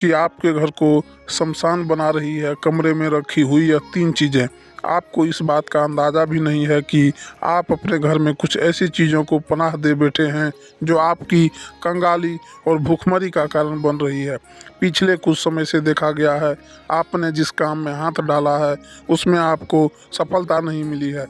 कि आपके घर को शमशान बना रही है कमरे में रखी हुई यह तीन चीज़ें। आपको इस बात का अंदाज़ा भी नहीं है कि आप अपने घर में कुछ ऐसी चीज़ों को पनाह दे बैठे हैं जो आपकी कंगाली और भूखमरी का कारण बन रही है। पिछले कुछ समय से देखा गया है, आपने जिस काम में हाथ डाला है उसमें आपको सफलता नहीं मिली है।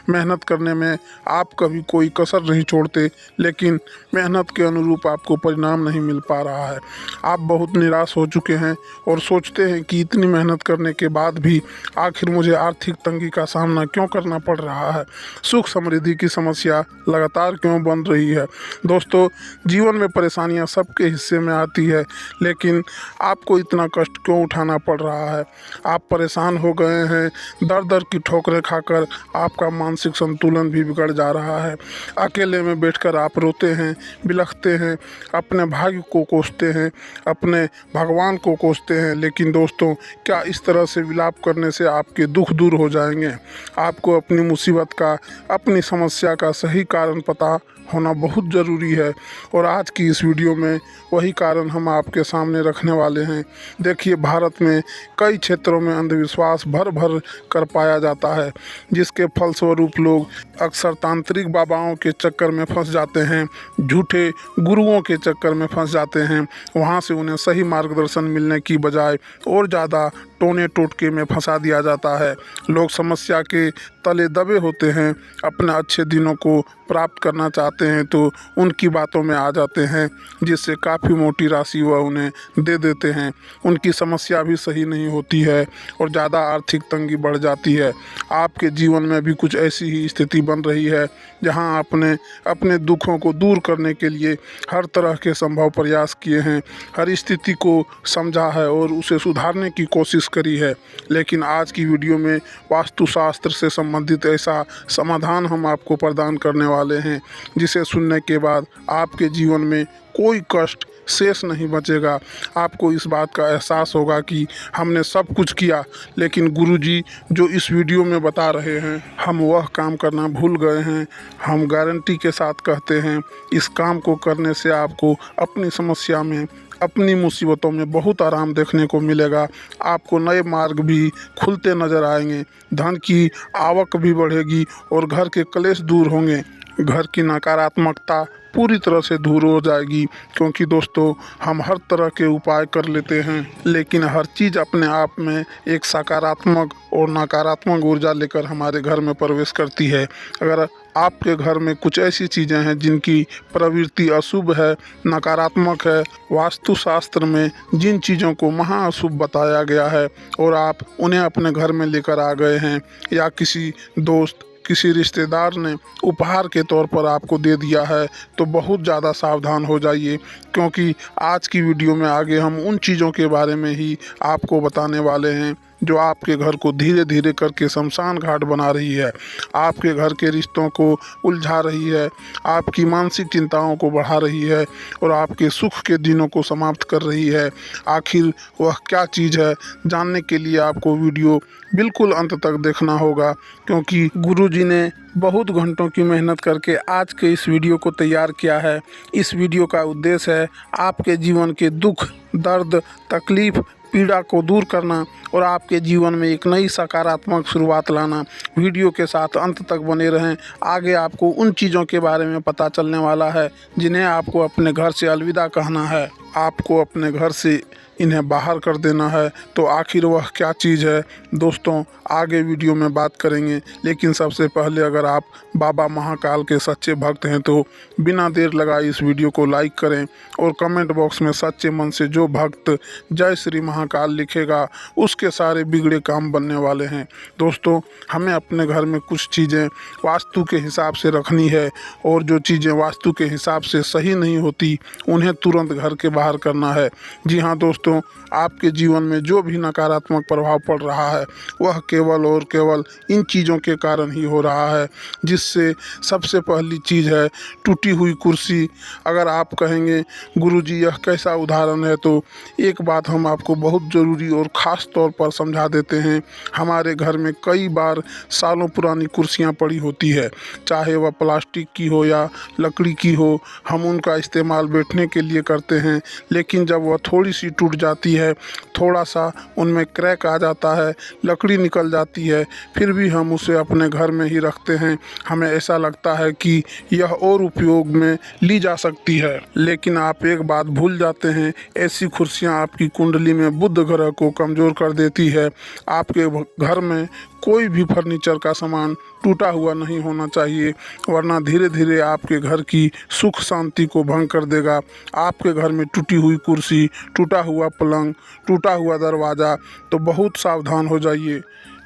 मेहनत करने में आप कभी कोई कसर नहीं छोड़ते, लेकिन मेहनत के अनुरूप आपको परिणाम नहीं मिल पा रहा है। आप बहुत निराश हो चुके हैं और सोचते हैं कि इतनी मेहनत करने के बाद भी आखिर मुझे आर्थिक तंगी का सामना क्यों करना पड़ रहा है। सुख समृद्धि की समस्या लगातार क्यों बन रही है। दोस्तों, जीवन में परेशानियां सबके हिस्से में आती है, लेकिन आपको इतना कष्ट क्यों उठाना पड़ रहा है। आप परेशान हो गए हैं। दर दर की ठोकरें खाकर आपका मानसिक संतुलन भी बिगड़ जा रहा है। अकेले में बैठकर आप रोते हैं, बिलखते हैं, अपने भाग्य को कोसते हैं, अपने भगवान को कोसते हैं। लेकिन दोस्तों, क्या इस तरह से विलाप करने से आपके दुख दूर हो जाएंगे। आपको अपनी मुसीबत का, अपनी समस्या का सही कारण पता होना बहुत ज़रूरी है, और आज की इस वीडियो में वही कारण हम आपके सामने रखने वाले हैं। देखिए, भारत में कई क्षेत्रों में अंधविश्वास भर भर कर पाया जाता है, जिसके फलस्वरूप लोग अक्सर तांत्रिक बाबाओं के चक्कर में फंस जाते हैं, झूठे गुरुओं के चक्कर में फंस जाते हैं। वहाँ से उन्हें सही मार्गदर्शन मिलने की बजाय और ज़्यादा टोने टोटके में फंसा दिया जाता है। लोग समस्या के तले दबे होते हैं, अपने अच्छे दिनों को प्राप्त करना चाहते हैं तो उनकी बातों में आ जाते हैं, जिससे काफ़ी मोटी राशि वह उन्हें दे देते हैं। उनकी समस्या भी सही नहीं होती है और ज़्यादा आर्थिक तंगी बढ़ जाती है। आपके जीवन में भी कुछ ऐसी ही स्थिति बन रही है, जहां आपने अपने दुखों को दूर करने के लिए हर तरह के संभव प्रयास किए हैं, हर स्थिति को समझा है और उसे सुधारने की कोशिश करी है। लेकिन आज की वीडियो में वास्तुशास्त्र से संबंधित ऐसा समाधान हम आपको प्रदान करने वाले हैं, जिसे सुनने के बाद आपके जीवन में कोई कष्ट शेष नहीं बचेगा। आपको इस बात का एहसास होगा कि हमने सब कुछ किया, लेकिन गुरुजी जो इस वीडियो में बता रहे हैं, हम वह काम करना भूल गए हैं। हम गारंटी के साथ कहते हैं, इस काम को करने से आपको अपनी समस्या में, अपनी मुसीबतों में बहुत आराम देखने को मिलेगा। आपको नए मार्ग भी खुलते नज़र आएंगे, धन की आवक भी बढ़ेगी और घर के कलेश दूर होंगे। घर की नकारात्मकता पूरी तरह से दूर हो जाएगी, क्योंकि दोस्तों, हम हर तरह के उपाय कर लेते हैं, लेकिन हर चीज़ अपने आप में एक सकारात्मक और नकारात्मक ऊर्जा लेकर हमारे घर में प्रवेश करती है। अगर आपके घर में कुछ ऐसी चीज़ें हैं जिनकी प्रवृत्ति अशुभ है, नकारात्मक है, वास्तुशास्त्र में जिन चीज़ों को महाअशुभ बताया गया है और आप उन्हें अपने घर में लेकर आ गए हैं, या किसी दोस्त, किसी रिश्तेदार ने उपहार के तौर पर आपको दे दिया है, तो बहुत ज़्यादा सावधान हो जाइए, क्योंकि आज की वीडियो में आगे हम उन चीज़ों के बारे में ही आपको बताने वाले हैं जो आपके घर को धीरे धीरे करके शमशान घाट बना रही है, आपके घर के रिश्तों को उलझा रही है, आपकी मानसिक चिंताओं को बढ़ा रही है और आपके सुख के दिनों को समाप्त कर रही है। आखिर वह क्या चीज़ है, जानने के लिए आपको वीडियो बिल्कुल अंत तक देखना होगा, क्योंकि गुरुजी ने बहुत घंटों की मेहनत करके आज के इस वीडियो को तैयार किया है। इस वीडियो का उद्देश्य है आपके जीवन के दुख, दर्द, तकलीफ़, पीड़ा को दूर करना और आपके जीवन में एक नई सकारात्मक शुरुआत लाना। वीडियो के साथ अंत तक बने रहें। आगे आपको उन चीज़ों के बारे में पता चलने वाला है जिन्हें आपको अपने घर से अलविदा कहना है, आपको अपने घर से इन्हें बाहर कर देना है। तो आखिर वह क्या चीज़ है, दोस्तों, आगे वीडियो में बात करेंगे। लेकिन सबसे पहले, अगर आप बाबा महाकाल के सच्चे भक्त हैं तो बिना देर लगाए इस वीडियो को लाइक करें और कमेंट बॉक्स में सच्चे मन से जो भक्त जय श्री महाकाल लिखेगा उसके सारे बिगड़े काम बनने वाले हैं। दोस्तों, हमें अपने घर में कुछ चीज़ें वास्तु के हिसाब से रखनी है, और जो चीज़ें वास्तु के हिसाब से सही नहीं होती उन्हें तुरंत घर के बाहर करना है। जी हाँ दोस्तों, आपके जीवन में जो भी नकारात्मक प्रभाव पड़ रहा है वह केवल और केवल इन चीज़ों के कारण ही हो रहा है, जिससे सबसे पहली चीज़ है टूटी हुई कुर्सी। अगर आप कहेंगे गुरुजी यह कैसा उदाहरण है, तो एक बात हम आपको बहुत ज़रूरी और ख़ास तौर पर समझा देते हैं। हमारे घर में कई बार सालों पुरानी कुर्सियां पड़ी होती है, चाहे वह प्लास्टिक की हो या लकड़ी की हो। हम उनका इस्तेमाल बैठने के लिए करते हैं, लेकिन जब वह थोड़ी सी टूट टूट जाती है, थोड़ा सा उनमें क्रैक आ जाता है, लकड़ी निकल जाती है, फिर भी हम उसे अपने घर में ही रखते हैं। हमें ऐसा लगता है कि यह और उपयोग में ली जा सकती है। लेकिन आप एक बात भूल जाते हैं, ऐसी कुर्सियां आपकी कुंडली में बुध ग्रह को कमज़ोर कर देती है। आपके घर में कोई भी फर्नीचर का सामान टूटा हुआ नहीं होना चाहिए, वरना धीरे धीरे आपके घर की सुख शांति को भंग कर देगा। आपके घर में टूटी हुई कुर्सी, टूटा हुआ पलंग, टूटा हुआ दरवाज़ा, तो बहुत सावधान हो जाइए।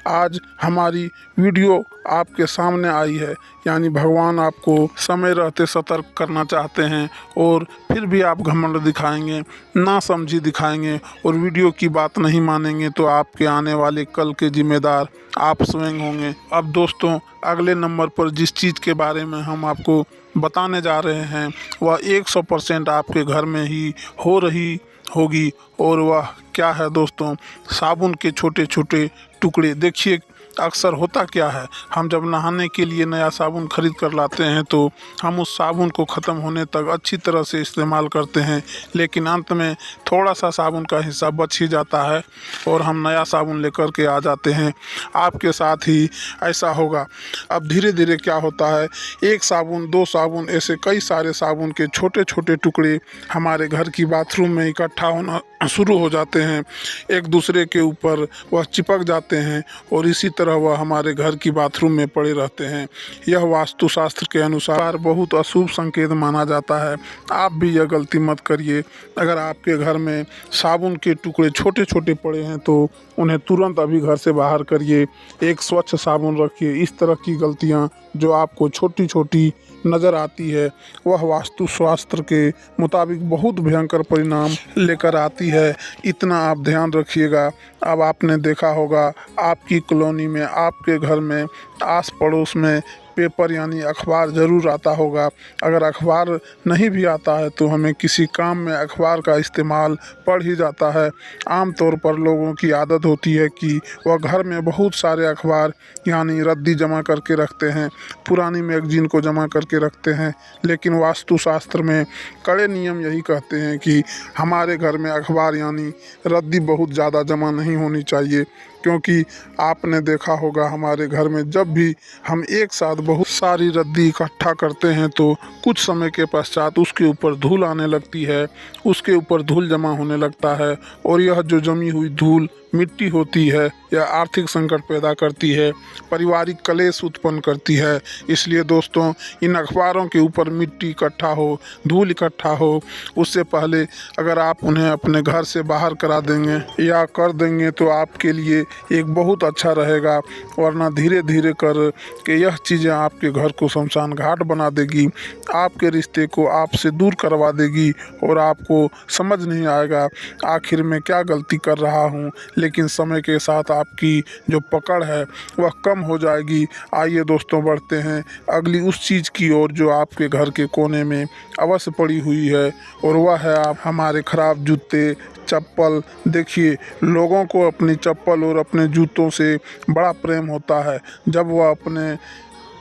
आज हमारी वीडियो आपके सामने आई है, यानी भगवान आपको समय रहते सतर्क करना चाहते हैं, और फिर भी आप घमंड दिखाएंगे, ना समझी दिखाएंगे और वीडियो की बात नहीं मानेंगे, तो आपके आने वाले कल के जिम्मेदार आप स्वयं होंगे। अब दोस्तों, अगले नंबर पर जिस चीज़ के बारे में हम आपको बताने जा रहे हैं वह 100% आपके घर में ही हो रही होगी, और वह क्या है दोस्तों? साबुन के छोटे छोटे टुकड़े। देखिए, अक्सर होता क्या है, हम जब नहाने के लिए नया साबुन खरीद कर लाते हैं तो हम उस साबुन को ख़त्म होने तक अच्छी तरह से इस्तेमाल करते हैं, लेकिन अंत में थोड़ा सा साबुन का हिस्सा बच ही जाता है और हम नया साबुन लेकर के आ जाते हैं। आपके साथ ही ऐसा होगा। अब धीरे धीरे क्या होता है, एक साबुन, दो साबुन, ऐसे कई सारे साबुन के छोटे छोटे टुकड़े हमारे घर की बाथरूम में इकट्ठा होना शुरू हो जाते हैं। एक दूसरे के ऊपर वह चिपक जाते हैं और इसी तरह वह हमारे घर की बाथरूम में पड़े रहते हैं। यह वास्तुशास्त्र के अनुसार बहुत अशुभ संकेत माना जाता है। आप भी यह गलती मत करिए। अगर आपके घर में साबुन के टुकड़े छोटे छोटे पड़े हैं तो उन्हें तुरंत अभी घर से बाहर करिए। एक स्वच्छ साबुन रखिए। इस तरह की गलतियां जो आपको छोटी छोटी नज़र आती है वह वास्तुशास्त्र के मुताबिक बहुत भयंकर परिणाम लेकर आती है। इतना आप ध्यान रखिएगा। अब आपने देखा होगा, आपकी कॉलोनी में, आपके घर में, आस पड़ोस में पेपर यानी अखबार ज़रूर आता होगा। अगर अखबार नहीं भी आता है तो हमें किसी काम में अखबार का इस्तेमाल पड़ ही जाता है। आम तौर पर लोगों की आदत होती है कि वह घर में बहुत सारे अखबार यानी रद्दी जमा करके रखते हैं, पुरानी मैगजीन को जमा करके रखते हैं। लेकिन वास्तुशास्त्र में कड़े नियम यही कहते हैं कि हमारे घर में अखबार यानी रद्दी बहुत ज़्यादा जमा नहीं होनी चाहिए, क्योंकि आपने देखा होगा हमारे घर में जब भी हम एक साथ बहुत सारी रद्दी इकट्ठा करते हैं तो कुछ समय के पश्चात उसके ऊपर धूल आने लगती है, उसके ऊपर धूल जमा होने लगता है, और यह जो जमी हुई धूल मिट्टी होती है यह आर्थिक संकट पैदा करती है, पारिवारिक कलेश उत्पन्न करती है। इसलिए दोस्तों, इन अखबारों के ऊपर मिट्टी इकट्ठा हो, धूल इकट्ठा हो, उससे पहले अगर आप उन्हें अपने घर से बाहर करा देंगे या कर देंगे तो आपके लिए एक बहुत अच्छा रहेगा, वरना धीरे धीरे कर के यह चीज़ें आपके घर को शमशान घाट बना देगी, आपके रिश्ते को आपसे दूर करवा देगी और आपको समझ नहीं आएगा आखिर मैं क्या गलती कर रहा हूँ। लेकिन समय के साथ आपकी जो पकड़ है वह कम हो जाएगी। आइए दोस्तों, बढ़ते हैं अगली उस चीज़ की ओर जो आपके घर के कोने में अवश्य पड़ी हुई है, और वह है आप हमारे ख़राब जूते, चप्पल। देखिए, लोगों को अपनी चप्पल और अपने जूतों से बड़ा प्रेम होता है। जब वह अपने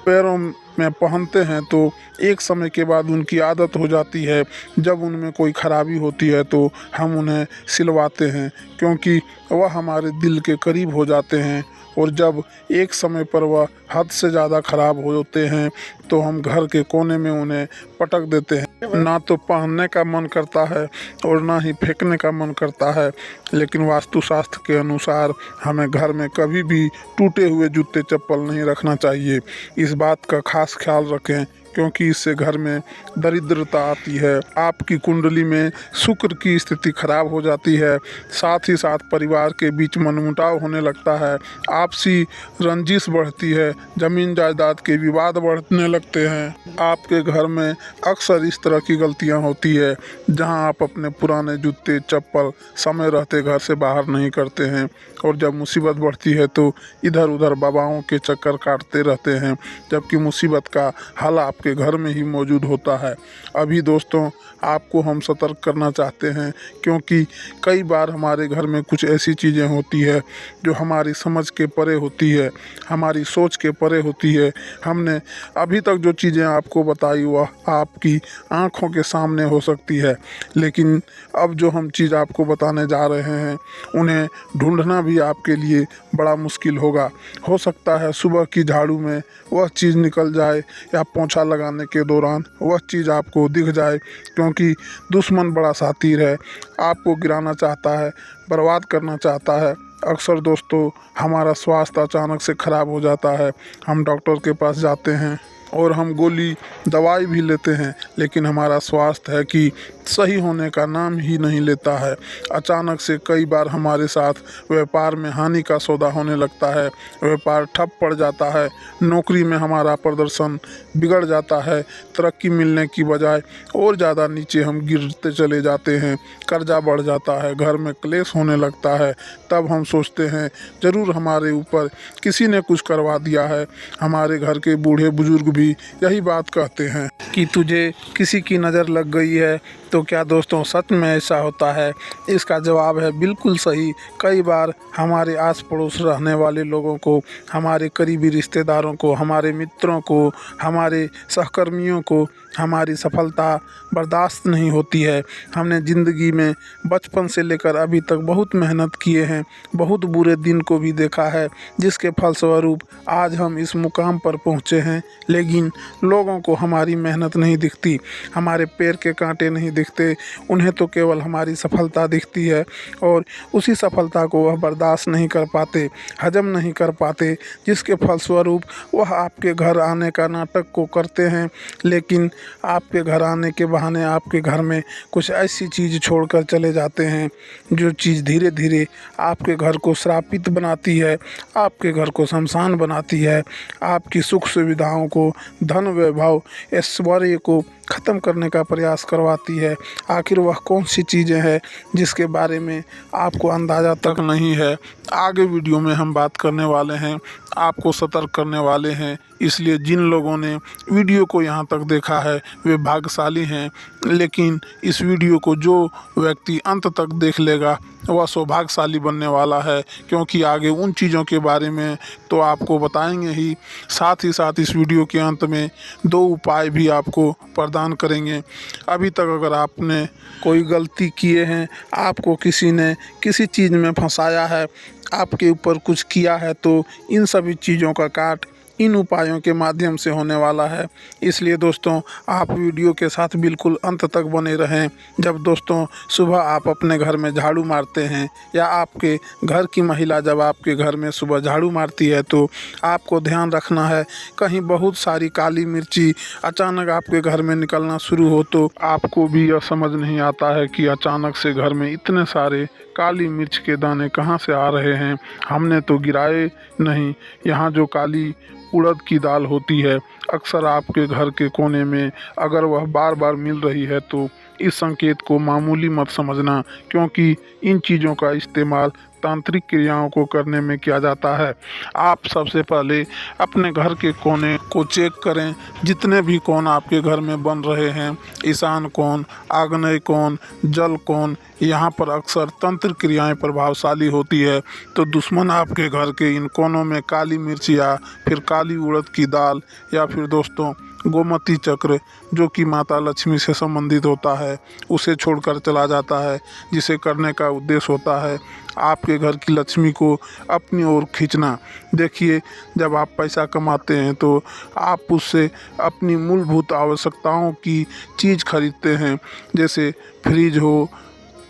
पैरों में पहनते हैं तो एक समय के बाद उनकी आदत हो जाती है। जब उनमें कोई ख़राबी होती है तो हम उन्हें सिलवाते हैं, क्योंकि वह हमारे दिल के करीब हो जाते हैं। और जब एक समय पर वह हद से ज़्यादा ख़राब होते हैं तो हम घर के कोने में उन्हें पटक देते हैं। ना तो पहनने का मन करता है और ना ही फेंकने का मन करता है। लेकिन वास्तुशास्त्र के अनुसार हमें घर में कभी भी टूटे हुए जूते चप्पल नहीं रखना चाहिए। इस बात का खास ख्याल रखें, क्योंकि इससे घर में दरिद्रता आती है, आपकी कुंडली में शुक्र की स्थिति खराब हो जाती है, साथ ही साथ परिवार के बीच मनमुटाव होने लगता है, आपसी रंजिश बढ़ती है, ज़मीन जायदाद के विवाद बढ़ने लगते हैं। आपके घर में अक्सर इस तरह की गलतियां होती है जहां आप अपने पुराने जूते चप्पल समय रहते घर से बाहर नहीं करते हैं, और जब मुसीबत बढ़ती है तो इधर उधर बाबाओं के चक्कर काटते रहते हैं, जबकि मुसीबत का हल आपके आपके घर में ही मौजूद होता है। अभी दोस्तों आपको हम सतर्क करना चाहते हैं, क्योंकि कई बार हमारे घर में कुछ ऐसी चीज़ें होती है जो हमारी समझ के परे होती है, हमारी सोच के परे होती है। हमने अभी तक जो चीज़ें आपको बताई वह आपकी आँखों के सामने हो सकती है, लेकिन अब जो हम चीज़ आपको बताने जा रहे हैं उन्हें ढूंढना भी आपके लिए बड़ा मुश्किल होगा। हो सकता है सुबह की झाड़ू में वह चीज़ निकल जाए या पोंछा लगाने के दौरान वह चीज़ आपको दिख जाए, क्योंकि दुश्मन बड़ा शातिर है, आपको गिराना चाहता है, बर्बाद करना चाहता है। अक्सर दोस्तों हमारा स्वास्थ्य अचानक से ख़राब हो जाता है, हम डॉक्टर के पास जाते हैं और हम गोली दवाई भी लेते हैं, लेकिन हमारा स्वास्थ्य है कि सही होने का नाम ही नहीं लेता है। अचानक से कई बार हमारे साथ व्यापार में हानि का सौदा होने लगता है, व्यापार ठप पड़ जाता है, नौकरी में हमारा प्रदर्शन बिगड़ जाता है, तरक्की मिलने की बजाय और ज़्यादा नीचे हम गिरते चले जाते हैं, कर्जा बढ़ जाता है, घर में क्लेश होने लगता है। तब हम सोचते हैं ज़रूर हमारे ऊपर किसी ने कुछ करवा दिया है। हमारे घर के बूढ़े बुजुर्ग भी यही बात कहते हैं कि तुझे किसी की नज़र लग गई है। तो क्या दोस्तों सच में ऐसा होता है? इसका जवाब है बिल्कुल सही। कई बार हमारे आस पड़ोस रहने वाले लोगों को, हमारे करीबी रिश्तेदारों को, हमारे मित्रों को, हमारे सहकर्मियों को हमारी सफलता बर्दाश्त नहीं होती है। हमने ज़िंदगी में बचपन से लेकर अभी तक बहुत मेहनत किए हैं, बहुत बुरे दिन को भी देखा है, जिसके फलस्वरूप आज हम इस मुकाम पर पहुँचे हैं। लेकिन लोगों को हमारी मेहनत नहीं दिखती, हमारे पैर के कांटे नहीं दिखते, उन्हें तो केवल हमारी सफलता दिखती है और उसी सफलता को वह बर्दाश्त नहीं कर पाते, हजम नहीं कर पाते, जिसके फलस्वरूप वह आपके घर आने का नाटक को करते हैं। लेकिन आपके घर आने के बहाने आपके घर में कुछ ऐसी चीज़ छोड़कर चले जाते हैं जो चीज़ धीरे धीरे आपके घर को श्रापित बनाती है, आपके घर को शमशान बनाती है, आपकी सुख सुविधाओं को, धन वैभव ऐश्वर्य को ख़त्म करने का प्रयास करवाती है। आखिर वह कौन सी चीज़ें हैं जिसके बारे में आपको अंदाज़ा तक नहीं है? आगे वीडियो में हम बात करने वाले हैं, आपको सतर्क करने वाले हैं। इसलिए जिन लोगों ने वीडियो को यहाँ तक देखा है वे भाग्यशाली हैं, लेकिन इस वीडियो को जो व्यक्ति अंत तक देख लेगा वह सौभाग्यशाली बनने वाला है, क्योंकि आगे उन चीज़ों के बारे में तो आपको बताएंगे ही साथ इस वीडियो के अंत में 2 उपाय भी आपको प्रदान करेंगे। अभी तक अगर आपने कोई गलती किए हैं, आपको किसी ने किसी चीज़ में फंसाया है, आपके ऊपर कुछ किया है, तो इन सभी चीज़ों का काट इन उपायों के माध्यम से होने वाला है। इसलिए दोस्तों आप वीडियो के साथ बिल्कुल अंत तक बने रहें। जब दोस्तों सुबह आप अपने घर में झाड़ू मारते हैं या आपके घर की महिला जब आपके घर में सुबह झाड़ू मारती है, तो आपको ध्यान रखना है कहीं बहुत सारी काली मिर्ची अचानक आपके घर में निकलना शुरू हो तो आपको भी यह समझ नहीं आता है कि अचानक से घर में इतने सारे काली मिर्च के दाने कहाँ से आ रहे हैं। हमने तो गिराए नहीं। यहाँ जो काली उड़द की दाल होती है अक्सर आपके घर के कोने में अगर वह बार बार मिल रही है तो इस संकेत को मामूली मत समझना, क्योंकि इन चीज़ों का इस्तेमाल तांत्रिक क्रियाओं को करने में किया जाता है। आप सबसे पहले अपने घर के कोने को चेक करें। जितने भी कोण आपके घर में बन रहे हैं, ईशान कोण, आग्नेय कोण, जल कोण, यहाँ पर अक्सर तंत्र क्रियाएं प्रभावशाली होती है। तो दुश्मन आपके घर के इन कोनों में काली मिर्च या फिर काली उड़द की दाल या फिर दोस्तों गोमती चक्र जो कि माता लक्ष्मी से संबंधित होता है उसे छोड़कर चला जाता है, जिसे करने का उद्देश्य होता है आपके घर की लक्ष्मी को अपनी ओर खींचना। देखिए, जब आप पैसा कमाते हैं तो आप उससे अपनी मूलभूत आवश्यकताओं की चीज़ खरीदते हैं, जैसे फ्रिज हो,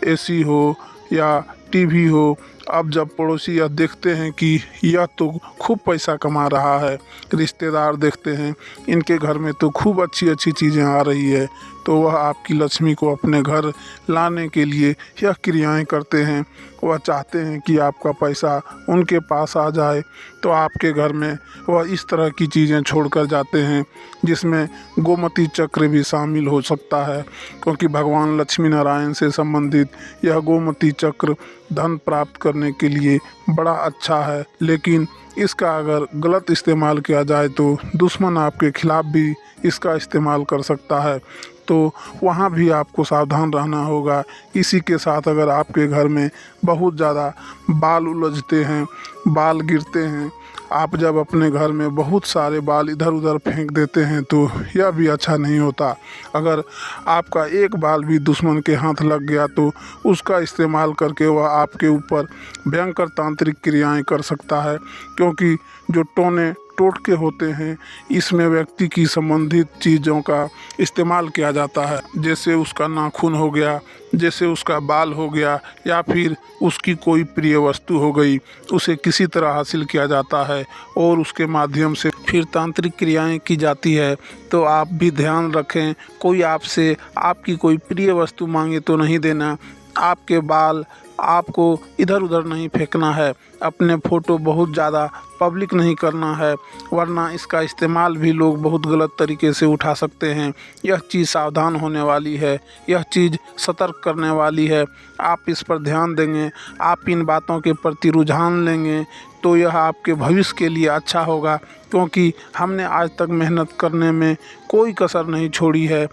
एसी हो या टीवी हो। अब जब पड़ोसी यह देखते हैं कि यह तो खूब पैसा कमा रहा है, रिश्तेदार देखते हैं इनके घर में तो खूब अच्छी अच्छी चीज़ें आ रही है, तो वह आपकी लक्ष्मी को अपने घर लाने के लिए यह क्रियाएं करते हैं। वह चाहते हैं कि आपका पैसा उनके पास आ जाए, तो आपके घर में वह इस तरह की चीज़ें छोड़कर जाते हैं, जिसमें गोमती चक्र भी शामिल हो सकता है, क्योंकि भगवान लक्ष्मी नारायण से संबंधित यह गोमती चक्र धन प्राप्त करने के लिए बड़ा अच्छा है। लेकिन इसका अगर गलत इस्तेमाल किया जाए तो दुश्मन आपके खिलाफ भी इसका इस्तेमाल कर सकता है, तो वहाँ भी आपको सावधान रहना होगा। इसी के साथ अगर आपके घर में बहुत ज़्यादा बाल उलझते हैं, बाल गिरते हैं, आप जब अपने घर में बहुत सारे बाल इधर उधर फेंक देते हैं तो यह भी अच्छा नहीं होता। अगर आपका एक बाल भी दुश्मन के हाथ लग गया तो उसका इस्तेमाल करके वह आपके ऊपर भयंकर तांत्रिक क्रियाएं कर सकता है, क्योंकि जो टोने टोटके होते हैं इसमें व्यक्ति की संबंधित चीज़ों का इस्तेमाल किया जाता है, जैसे उसका नाखून हो गया, जैसे उसका बाल हो गया, या फिर उसकी कोई प्रिय वस्तु हो गई, उसे किसी तरह हासिल किया जाता है और उसके माध्यम से फिर तांत्रिक क्रियाएं की जाती है। तो आप भी ध्यान रखें, कोई आपसे आपकी कोई प्रिय वस्तु मांगे तो नहीं देना। आपके बाल आपको इधर उधर नहीं फेंकना है, अपने फ़ोटो बहुत ज़्यादा पब्लिक नहीं करना है, वरना इसका इस्तेमाल भी लोग बहुत गलत तरीके से उठा सकते हैं। यह चीज़ सावधान होने वाली है, यह चीज़ सतर्क करने वाली है। आप इस पर ध्यान देंगे, आप इन बातों के प्रति रुझान लेंगे तो यह आपके भविष्य के लिए अच्छा होगा, क्योंकि हमने आज तक मेहनत करने में कोई कसर नहीं छोड़ी है।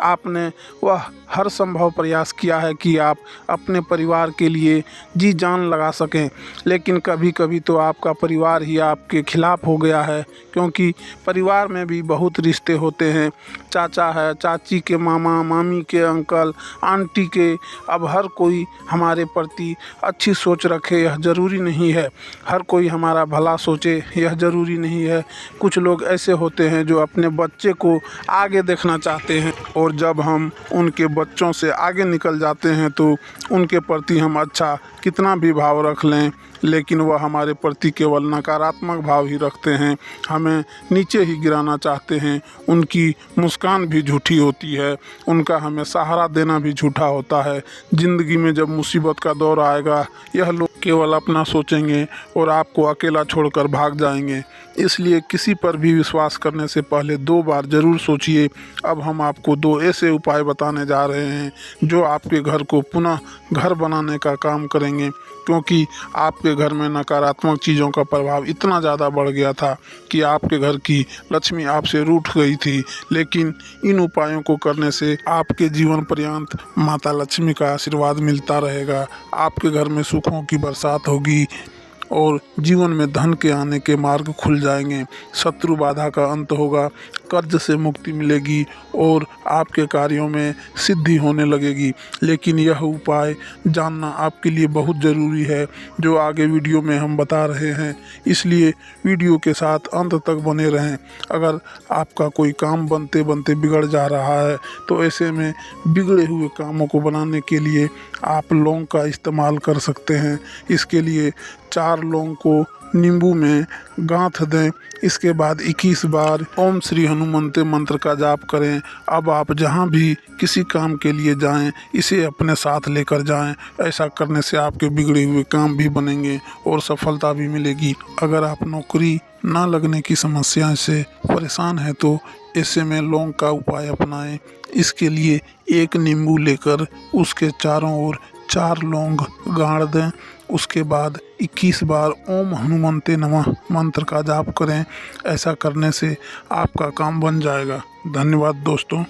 आपने वह हर संभव प्रयास किया है कि आप अपने परिवार के लिए जी जान लगा सकें, लेकिन कभी कभी तो आपका परिवार ही आपके खिलाफ हो गया है, क्योंकि परिवार में भी बहुत रिश्ते होते हैं। चाचा है, चाची के मामा, मामी के अंकल, आंटी के, अब हर कोई हमारे प्रति अच्छी सोच रखे यह ज़रूरी नहीं है, हर कोई हमारा भला सोचे यह ज़रूरी नहीं है। कुछ लोग ऐसे होते हैं जो अपने बच्चे को आगे देखना चाहते हैं, और जब हम उनके बच्चों से आगे निकल जाते हैं तो उनके प्रति हम अच्छा कितना भी भाव रख लें, लेकिन वह हमारे प्रति केवल नकारात्मक भाव ही रखते हैं, हमें नीचे ही गिराना चाहते हैं। उनकी मुस्कान भी झूठी होती है, उनका हमें सहारा देना भी झूठा होता है। ज़िंदगी में जब मुसीबत का दौर आएगा, यह लोग केवल अपना सोचेंगे और आपको अकेला छोड़कर भाग जाएंगे। इसलिए किसी पर भी विश्वास करने से पहले 2 बार ज़रूर सोचिए। अब हम आपको 2 ऐसे उपाय बताने जा रहे हैं जो आपके घर को पुनः घर बनाने का काम करेंगे, क्योंकि आपके घर में नकारात्मक चीज़ों का प्रभाव इतना ज़्यादा बढ़ गया था कि आपके घर की लक्ष्मी आपसे रूठ गई थी। लेकिन इन उपायों को करने से आपके जीवन पर्यंत माता लक्ष्मी का आशीर्वाद मिलता रहेगा, आपके घर में सुखों की बरसात होगी और जीवन में धन के आने के मार्ग खुल जाएंगे, शत्रु बाधा का अंत होगा, कर्ज से मुक्ति मिलेगी और आपके कार्यों में सिद्धि होने लगेगी। लेकिन यह उपाय जानना आपके लिए बहुत ज़रूरी है, जो आगे वीडियो में हम बता रहे हैं, इसलिए वीडियो के साथ अंत तक बने रहें। अगर आपका कोई काम बनते बनते बिगड़ जा रहा है तो ऐसे में बिगड़े हुए कामों को बनाने के लिए आप लौंग का इस्तेमाल कर सकते हैं। इसके लिए 4 लौंग को नींबू में गांथ दें, इसके बाद 21 बार ओम श्री हनुमंते मंत्र का जाप करें। अब आप जहां भी किसी काम के लिए जाएं, इसे अपने साथ लेकर जाएं। ऐसा करने से आपके बिगड़े हुए काम भी बनेंगे और सफलता भी मिलेगी। अगर आप नौकरी ना लगने की समस्या से परेशान हैं तो ऐसे में लौंग का उपाय अपनाएं। इसके लिए 1 नींबू लेकर उसके चारों ओर 4 लौंग गाड़ दें। उसके बाद 21 बार ओम हनुमंते नमः मंत्र का जाप करें। ऐसा करने से आपका काम बन जाएगा। धन्यवाद दोस्तों।